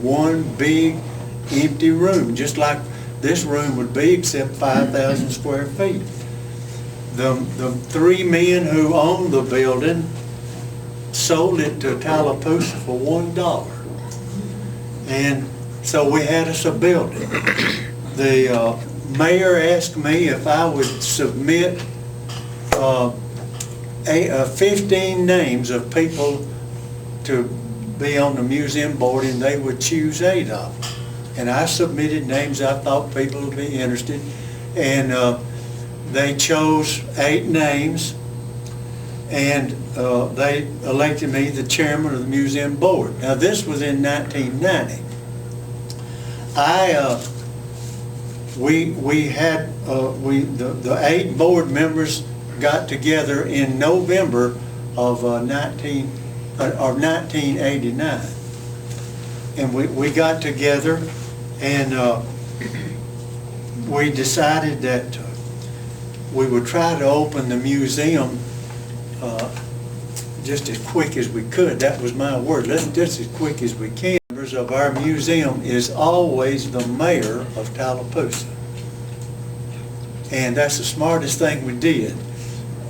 one big empty room, just like this room would be, except 5,000 square feet. The three men who owned the building sold it to Tallapoosa for $1. And so we had us a building. The mayor asked me if I would submit 15 names of people to be on the museum board, and they would choose 8 of them. And I submitted names I thought people would be interested, and they chose 8 names, and they elected me the chairman of the museum board. Now this was in 1990. The 8 board members got together in November of 1989, and we got together, and we decided that we would try to open the museum just as quick as we could. That was my word. Let's just as quick as we can. Members of our museum is always the mayor of Tallapoosa, and that's the smartest thing we did.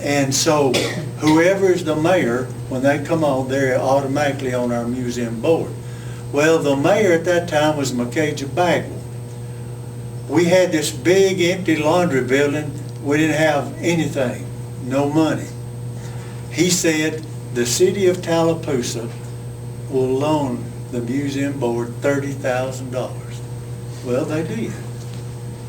And so whoever is the mayor, when they come on, they're automatically on our museum board. Well, the mayor at that time was Bagwell. We had this big empty laundry building. We didn't have anything, no money. He said the city of Tallapoosa will loan the museum board $30,000. Well, they did.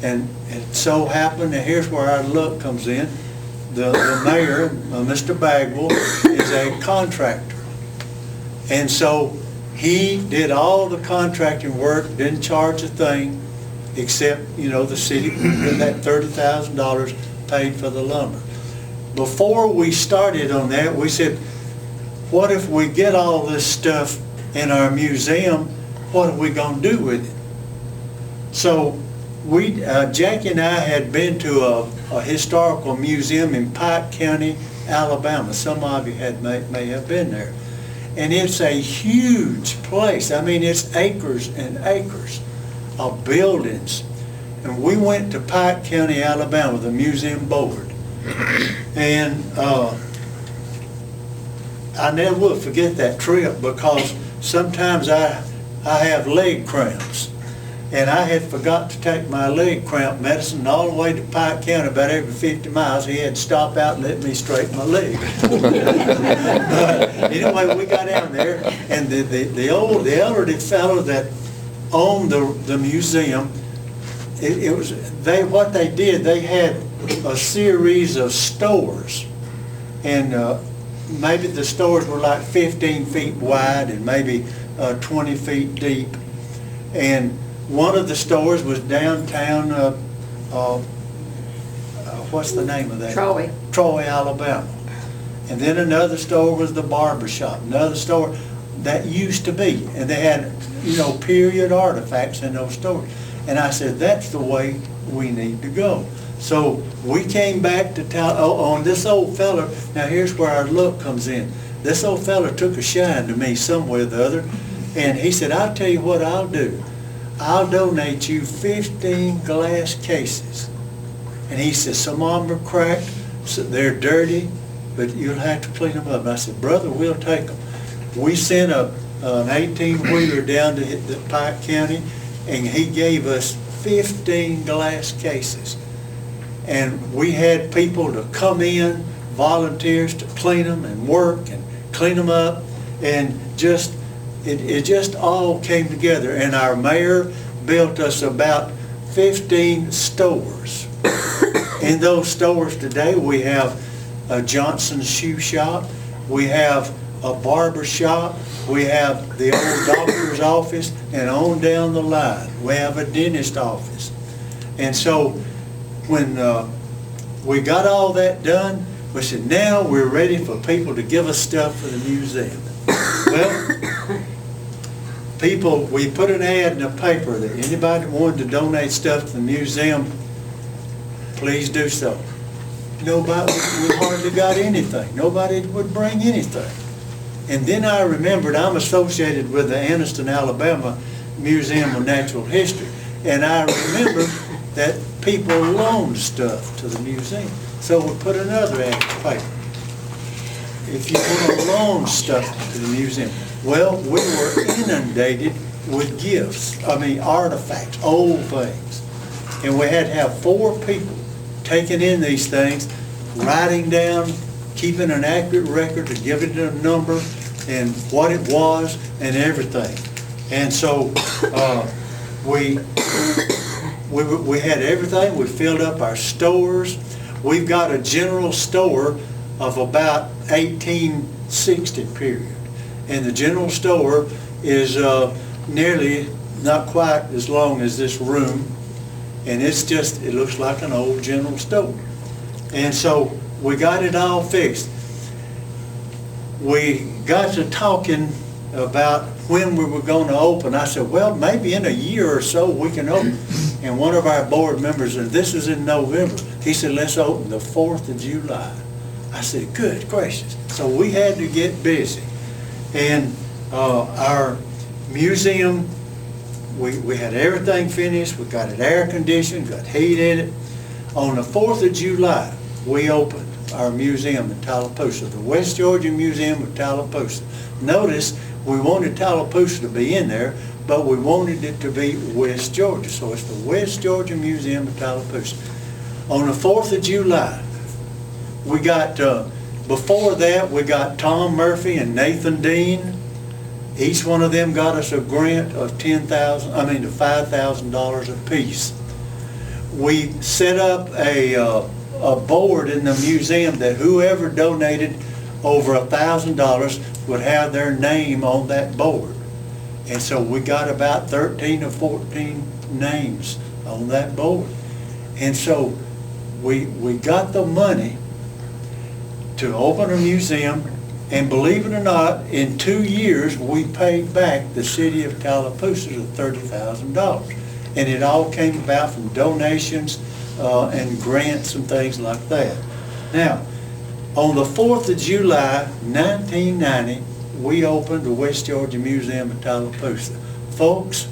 And it so happened, and here's where our luck comes in. The mayor, Mr. Bagwell, is a contractor. And so he did all the contracting work, didn't charge a thing, except, the city did that $30,000 paid for the lumber. Before we started on that, we said, what if we get all this stuff in our museum, what are we going to do with it? So Jackie and I had been to a historical museum in Pike County, Alabama. Some of you may have been there. And it's a huge place. I mean, it's acres and acres of buildings. And we went to Pike County, Alabama, the museum board. And I never will forget that trip, because sometimes I have leg cramps. And I had forgot to take my leg cramp medicine all the way to Pike County. About every 50 miles, he had to stop out and let me straighten my leg. But anyway, we got down there, and the elderly fellow that owned the museum, what they did, they had a series of stores, and maybe the stores were like 15 feet wide and maybe 20 feet deep. And one of the stores was downtown, what's the name of that? Troy, Alabama. And then another store was the barber shop. Another store that used to be. And they had, period artifacts in those stores. And I said, that's the way we need to go. So we came back to town on this old fella. Now here's where our luck comes in. This old fella took a shine to me somewhere or the other. And he said, I'll tell you what I'll do. I'll donate you 15 glass cases. And he said, some of them are cracked, so they're dirty, but you'll have to clean them up. And I said, brother, we'll take them. We sent an 18-wheeler down to the Pike County, and he gave us 15 glass cases. And we had people to come in, volunteers to clean them and work and clean them up, and it just all came together. And our mayor built us about 15 stores. In those stores today, we have a Johnson's shoe shop, we have a barber shop, we have the old doctor's office, and on down the line, we have a dentist office. And so when we got all that done, we said, now we're ready for people to give us stuff for the museum. Well, we put an ad in the paper that anybody that wanted to donate stuff to the museum, please do so. Nobody, we hardly got anything. Nobody would bring anything. And then I remembered I'm associated with the Anniston, Alabama Museum of Natural History. And I remember that people loaned stuff to the museum. So we put another ad in the paper. If you want to loan stuff to the museum, well, we were inundated with gifts, artifacts, old things. And we had to have 4 people taking in these things, writing down, keeping an accurate record to give it a number and what it was and everything. And so we had everything. We filled up our stores. We've got a general store of about 1860 period. And the general store is nearly not quite as long as this room. And it looks like an old general store. And so we got it all fixed. We got to talking about when we were going to open. I said, well, maybe in a year or so we can open. And one of our board members, and this is in November, he said, let's open the 4th of July. I said, good gracious. So we had to get busy. And our museum, we had everything finished. We got it air conditioned, got heat in it. On the 4th of July, we opened our museum in Tallapoosa, the West Georgia Museum of Tallapoosa. Notice we wanted Tallapoosa to be in there, but we wanted it to be West Georgia. So it's the West Georgia Museum of Tallapoosa. On the 4th of July, we got, before that, we got Tom Murphy and Nathan Dean. Each one of them got us a grant of $5,000 apiece. We set up a board in the museum that whoever donated over $1,000 would have their name on that board. And so we got about 13 or 14 names on that board. And so we got the money to open a museum, and believe it or not, in 2 years we paid back the city of Tallapoosa $30,000. And it all came about from donations and grants and things like that. Now, on the 4th of July, 1990, we opened the West Georgia Museum of Tallapoosa. Folks,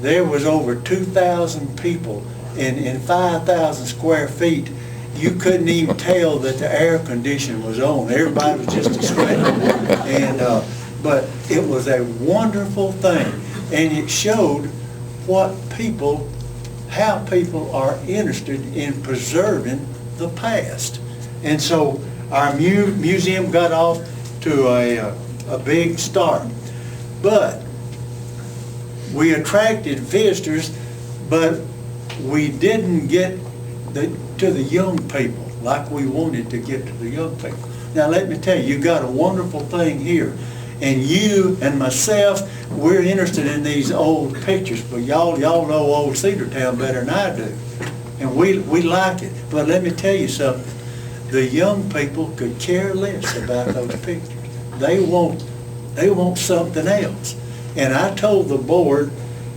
there was over 2,000 people in 5,000 square feet. You couldn't even tell that the air conditioning was on. Everybody was just asleep. And but it was a wonderful thing, and it showed how people are interested in preserving the past. And so our museum got off to a big start. But we attracted visitors, but we didn't get to the young people like we wanted to get to the young people. Now let me tell you, you got a wonderful thing here. And you and myself, we're interested in these old pictures, but y'all know old Cedartown better than I do. And we like it. But let me tell you something. The young people could care less about those pictures. They want something else. And I told the board,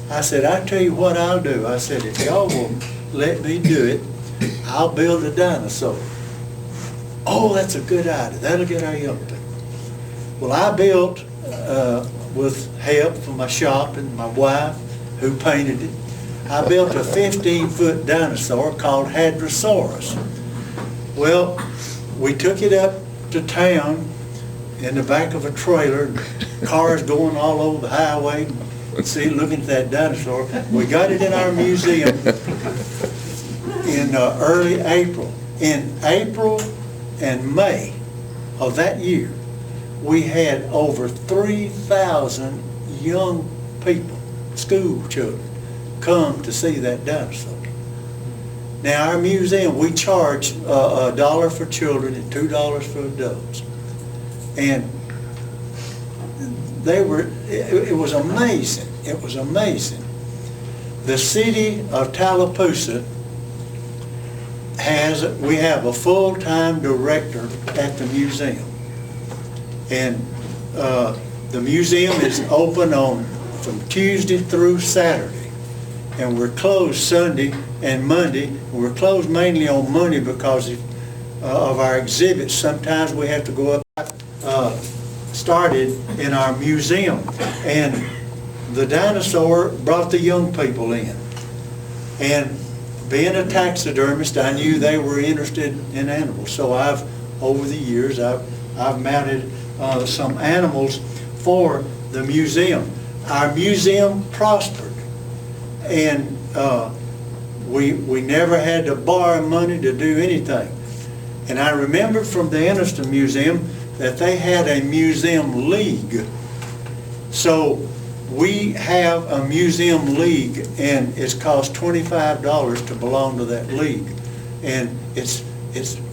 I said, I tell you what I'll do. I said, if y'all will let me do it, I'll build a dinosaur. Oh, that's a good idea. That'll get our young people. Well, I built, with help from my shop and my wife, who painted it, I built a 15-foot dinosaur called Hadrosaurus. Well, we took it up to town in the back of a trailer, cars going all over the highway, looking at that dinosaur. We got it in our museum in early April. In April and May of that year, we had over 3,000 young people, school children, come to see that dinosaur. Now our museum, we charge $1 for children and $2 for adults. And it was amazing. It was amazing. The city of Tallapoosa we have a full-time director at the museum. And the museum is open from Tuesday through Saturday. And we're closed Sunday and Monday. We're closed mainly on Monday because of our exhibits. Sometimes we have to go up, started in our museum. And the dinosaur brought the young people in. And being a taxidermist, I knew they were interested in animals. So over the years, I've mounted some animals for the museum. Our museum prospered, and we never had to borrow money to do anything. And I remember from the Anniston Museum that they had a museum league. So we have a museum league, and it's cost $25 to belong to that league. And it's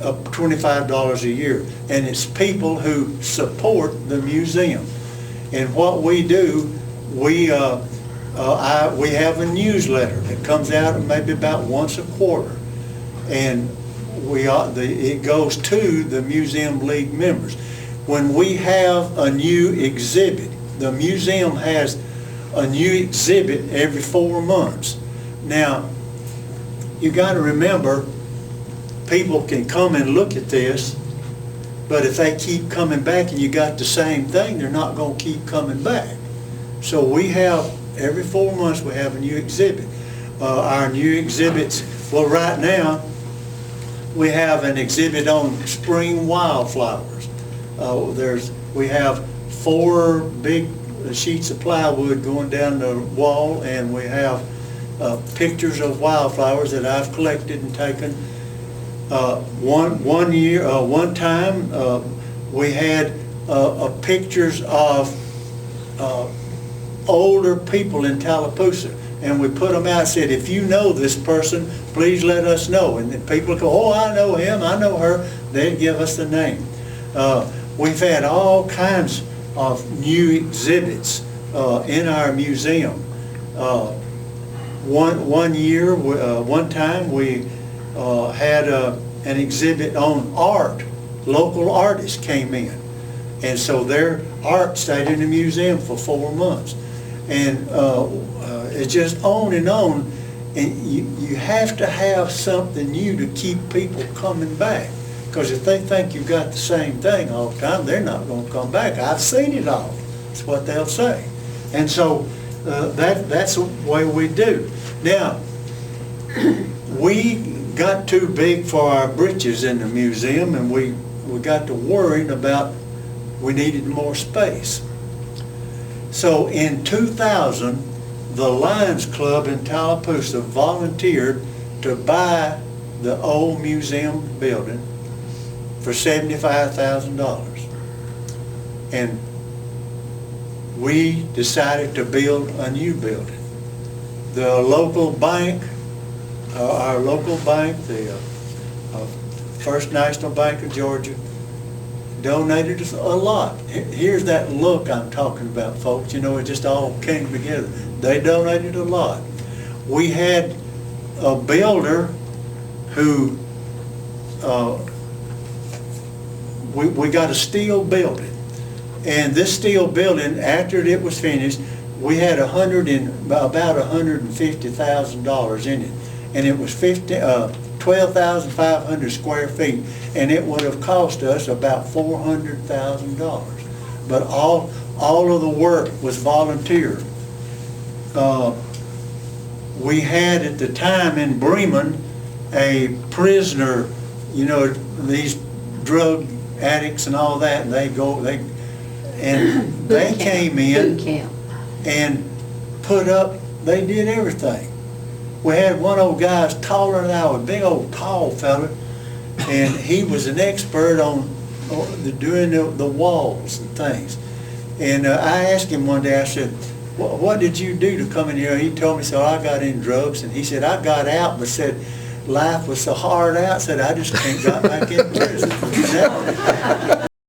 up $25 a year. And it's people who support the museum. And what we do, we have a newsletter that comes out maybe about once a quarter. And it goes to the Museum League members. When we have a new exhibit, the museum has a new exhibit every 4 months. Now, you got to remember, people can come and look at this, but if they keep coming back and you got the same thing, they're not going to keep coming back. So we have, every 4 months we have a new exhibit. Our new exhibits, well, right now, we have an exhibit on spring wildflowers. We have 4 big sheets of plywood going down the wall, and we have pictures of wildflowers that I've collected and taken. One time we had pictures of older people in Tallapoosa, and we put them out and said, if you know this person, please let us know. And then people go, oh, I know him, I know her. They'd give us the name. We've had all kinds of new exhibits in our museum. One time we had an exhibit on art. Local artists came in, and so their art stayed in the museum for 4 months. And it's just on and on. And you have to have something new to keep people coming back. Because if they think you've got the same thing all the time, they're not going to come back. I've seen it all. That's what they'll say. And so that's the way we do. Now, we got too big for our britches in the museum, and we got to worrying about we needed more space. So in 2000, the Lions Club in Tallapoosa volunteered to buy the old museum building for $75,000. And we decided to build a new building. The local bank, our local bank, the First National Bank of Georgia, donated us a lot. Here's that look I'm talking about, folks. You know, it just all came together. They donated a lot. We had a builder who, we got a steel building. And this steel building, after it was finished, we had about $150,000 in it. And it was 12,500 square feet, and it would have cost us about $400,000. But all of the work was volunteer. We had at the time in Bremen a prisoner, you know, these drug addicts and all that, and they came in and put up, they did everything. We had one old guy taller than I was, a big old tall fella, and he was an expert on doing the walls and things. And I asked him one day, I said, what did you do to come in here? He told me, so I got in drugs, and he said, I got out, but said, life was so hard out, said, I just can't got back in prison.